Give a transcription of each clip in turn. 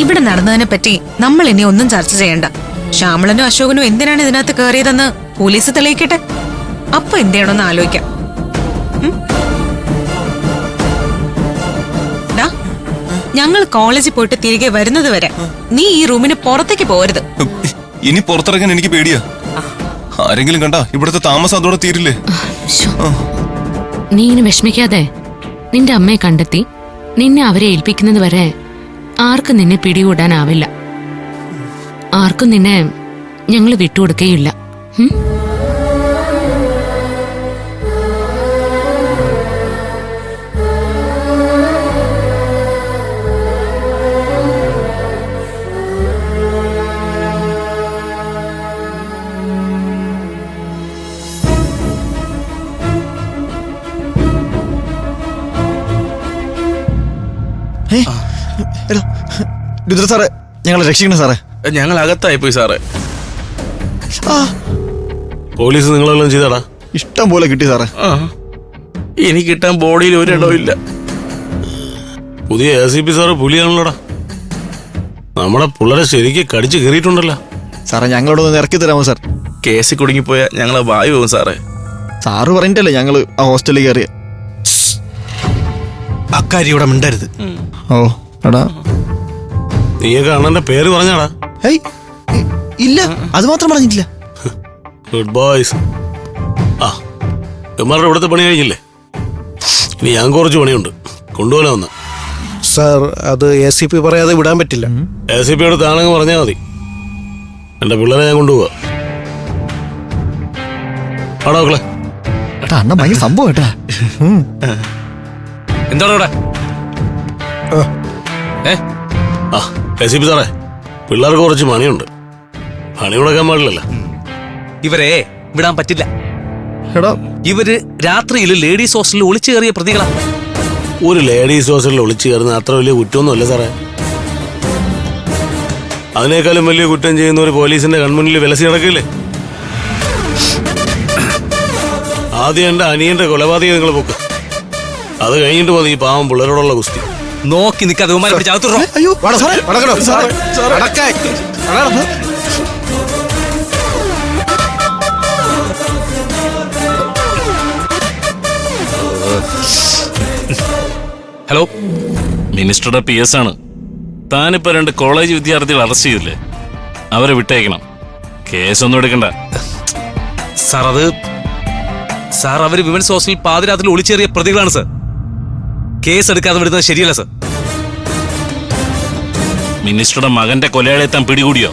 ഇവിടെ നടന്നതിനെ പറ്റി നമ്മൾ ഇനി ഒന്നും ചർച്ച ചെയ്യണ്ട. ശ്യാമളനും അശോകനും എന്തിനാണ് ഇതിനകത്ത് കയറിയതെന്ന് പോലീസ് തെളിയിക്കട്ടെ. അപ്പൊ എന്ത് ചെയ്യണമെന്ന് ആലോചിക്കാം. ഞങ്ങൾ കോളേജിൽ പോയിട്ട് തിരികെ വരുന്നത് വരെ നീ ഈ റൂമിന് പുറത്തേക്ക് പോരുത്. ഇനി പുറത്തിറങ്ങാൻ എനിക്ക് പേടിയാ. ആരെങ്കിലും കണ്ടാ ഇവിടുത്തെ താമസം അതോടെ തീരില്ലേ? നീ ഇനി വിഷമിക്കാതെ നിന്റെ അമ്മയെ കണ്ടെത്തി നിന്നെ അവരെ ഏൽപ്പിക്കുന്നത് വരെ ആർക്കും നിന്നെ പിടികൂടാനാവില്ല. ആർക്കും നിന്നെ ഞങ്ങൾ വിട്ടുകൊടുക്കുകയില്ല. രുദ്ര സാറേ, ഞങ്ങളെ രക്ഷിക്കണം സാറേ. ഞങ്ങൾ അകത്തായി പോയി സാറേ. പോലീസ് നിങ്ങളെല്ലാം ചെയ്താടാ? ഇഷ്ടം പോലെ കിട്ടി സാറേ. എനിക്ക് കിട്ടാൻ ബോഡിയിൽ ഒരിടവും ഇല്ല. പുതിയ ACP സാറ് പുലിയാണല്ലോടാ. നമ്മുടെ പിള്ളേരെ ശരിക്ക് കടിച്ചു കയറിയിട്ടുണ്ടല്ലോ. സാറേ ഞങ്ങളോടൊന്ന് ഇറക്കി തരാമോ സാർ? കേസിൽ കുടുങ്ങിപ്പോയാൽ ഞങ്ങളെ വായു പോകും സാറേ. സാറ് പറഞ്ഞിട്ടല്ലേ ഞങ്ങള് ആ ഹോസ്റ്റലിൽ കയറിയ. അക്കാര്യം ഇവിടെ മിണ്ടരുത്. ഓ എടാ, നീയൊക്കെ അണ്ണന്റെ പേര് പറഞ്ഞാടാ? ഇല്ല, അത് മാത്രം പറഞ്ഞിട്ടില്ല. Good boys. ഇവന്മാരുടെ ഇവിടുത്തെ പണി കഴിഞ്ഞില്ലേ? ഇനി ഞാൻ കുറച്ച് പണിയുണ്ട്, കൊണ്ടുപോലെ വന്ന്. സാർ, അത് ACP പറയാതെ വിടാൻ പറ്റില്ല. ACPയോട് താനങ്ങ് പറഞ്ഞാൽ മതി. എന്റെ പിള്ളേരെ ഞാൻ കൊണ്ടുപോവാ. ആടാ മക്കളെ. അണ്ണ ഭയങ്കര സംഭവം കേട്ടാ. എന്താണ് ഇവിടെ? ACP സാറേ, പിള്ളേർക്ക് കുറച്ച് പണിയുണ്ട്. പണി മുടക്കാൻ പാടില്ലല്ലോ. ഇവരെ വിടാൻ പറ്റില്ല. എടാ, ഇവര് രാത്രിയിൽ ലേഡീസ് ഹോസ്റ്റലിൽ ഒളിച്ചു കയറിയ പ്രതികളാ. ഒരു ലേഡീസ് ഹോസ്റ്റലിൽ ഒളിച്ചു കയറുന്ന അത്ര വലിയ കുറ്റമൊന്നുമല്ല സാറേ. അതിനേക്കാളും വലിയ കുറ്റം ചെയ്യുന്ന ഒരു പോലീസിന്റെ കൺമുന്നിൽ വിലസി നടക്കില്ലേ? ആദ്യം എന്റെ അനിയന്റെ കൊലപാതകം നിങ്ങൾ പൊക്ക്. അത് കഴിഞ്ഞിട്ട് മതി ഈ പാവം പിള്ളേരോടുള്ള കുസ്തി. നോക്കി നിൽക്കാതെ അയ്യോ ഹലോ, മിനിസ്റ്ററുടെ PS ആണ്. താനിപ്പോ 2 കോളേജ് വിദ്യാർത്ഥികൾ അറസ്റ്റ് ചെയ്തില്ലേ? അവരെ വിട്ടയക്കണം. കേസൊന്നും എടുക്കണ്ട സാർ. അവര് വിമൻസ് ഹോസ്റ്റലിൽ പാതിരാത്രി ഒളിച്ചേറിയ പ്രതികളാണ് സാർ. കേസ് എടുക്കാതെ വിടുന്നത് ശരിയല്ല സാർ. മിനിസ്റ്ററുടെ മകന്റെ കൊലയാളെ താൻ പിടികൂടിയോ?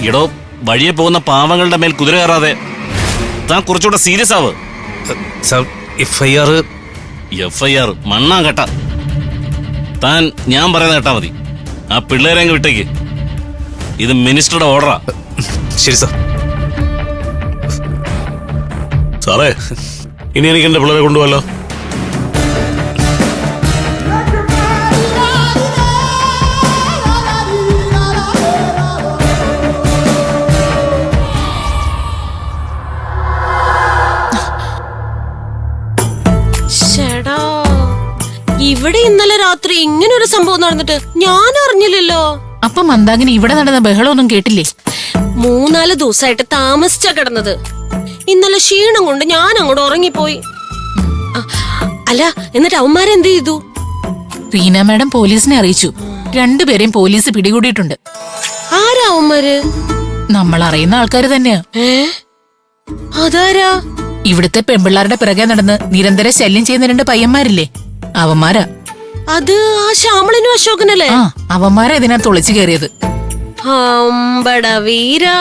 ഇടോ, വഴിയെ പോകുന്ന പാവങ്ങളുടെ മേൽ കുതിര കയറാതെ താൻ കുറച്ചുകൂടെ സീരിയസ് ആവ്. സാർ, FIR മണ്ണാ കേട്ട. താൻ ഞാൻ പറയുന്ന കേട്ടാ മതി. ആ പിള്ളേരെ അങ്ങ് വിട്ടേക്ക്. ഇത് മിനിസ്റ്ററുടെ ഓർഡറാ. ശരി സാർ. സാറേ, ഇനി എനിക്ക് എന്റെ പിള്ളേരെ കൊണ്ടുപോകല്ലോ. ഇവിടെ ഇന്നലെ രാത്രി ഇങ്ങനെ ഒരു സംഭവം നടന്നിട്ട് ഞാൻ അറിഞ്ഞില്ലല്ലോ. അപ്പൊ മന്ദാകിനി ഇവിടെ നടന്ന ബഹളമൊന്നും കേട്ടില്ലേ? 3-4 ദിവസമായിട്ട് താമസിച്ചാ കിടന്നത്. ഇന്നലെ ക്ഷീണം കൊണ്ട് ഞാൻ അങ്ങോട്ട് ഉറങ്ങിപ്പോയി. അല്ല, എന്നിട്ട് അവന്മാരെന്ത് ചെയ്തു? റീന മാഡം പോലീസിനെ അറിയിച്ചു. 2 പേരെയും പോലീസ് പിടികൂടിയിട്ടുണ്ട്. ആരാ അവന്മാര്? നമ്മൾ അറിയുന്ന ആൾക്കാര് തന്നെയാ. അതാരാ? ഇവിടുത്തെ പെൺപിള്ളാരുടെ പിറകെ നടന്ന് നിരന്തരം ശല്യം ചെയ്യുന്ന 2 പയ്യന്മാരില്ലേ, അവന്മാരാ. അത് ആ ശ്യാമളനും അശോകനല്ലേ? അവന്മാരാ ഇതിനകത്ത് ഒളിച്ചു കയറിയത്. വീരാ,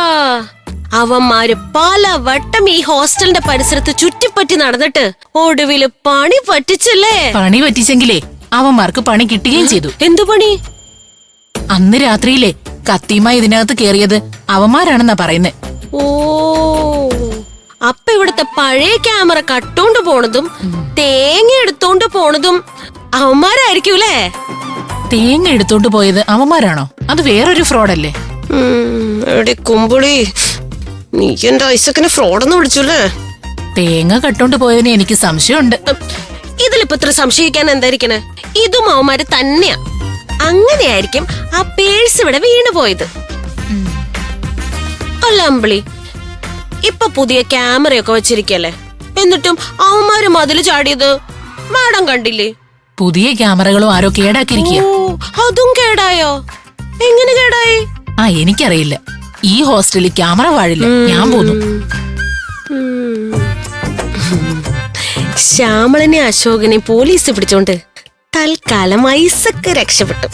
അവന്മാര് പല വട്ടം ഈ ഹോസ്റ്റലിന്റെ പരിസരത്ത് ചുറ്റിപ്പറ്റി നടന്നിട്ട് ഒടുവില് പണി പറ്റിച്ചല്ലേ? പണി പറ്റിച്ചെങ്കിലേ അവന്മാർക്ക് പണി കിട്ടുകയും ചെയ്തു. എന്തു പണി? അന്ന് രാത്രിയിലെ കത്തിയുമായി ഇതിനകത്ത് കേറിയത് അവന്മാരാണെന്നാ പറയുന്നേ. ഓ, അപ്പൊ ഇവിടുത്തെ പഴയ ക്യാമറ കട്ടോണ്ട് പോണതും തേങ്ങ എടുത്തോണ്ട് പോണതും അവന്മാരായിരിക്കൂലേ? തേങ്ങ എടുത്തോണ്ട് പോയത് അവന്മാരാണോ? അത് വേറൊരു ഫ്രോഡല്ലേ? എടി കുമ്പുളി, നീ എന്റെ ഐസക്കിനെ ഫ്രോഡെന്ന് വിളിച്ചല്ലേ? തേങ്ങ കട്ടോണ്ട് പോയതിന് എനിക്ക് സംശയമുണ്ട്. ഇതിലിപ്പോ ഇത്ര സംശയിക്കാൻ എന്തായിരിക്കണേ? ഇതും അവന്മാര് തന്നെയാ. അങ്ങനെയായിരിക്കും ആ പേഴ്സ് ഇവിടെ വീണു പോയത്. അല്ല അമ്പിളി, ഇപ്പൊ പുതിയ ക്യാമറയൊക്കെ വെച്ചിരിക്കല്ലേ, എന്നിട്ടും അവന്മാര് മതില് ചാടിയത് മാഡം കണ്ടില്ലേ? പുതിയ ക്യാമറകളും ആരോ കേടാക്കിയിരിക്കുക. ഓ, അതും കേടായോ? എങ്ങനെ കേടായി? ആ എനിക്കറിയില്ല. ഈ ഹോസ്റ്റലിൽ ക്യാമറ വാഴില്ല. ഞാൻ പോന്നു. ശ്യാമളനെ അശോകനെ പോലീസ് പിടിച്ചോണ്ട് തൽക്കാലം ഐസക്ക് രക്ഷപ്പെട്ടു.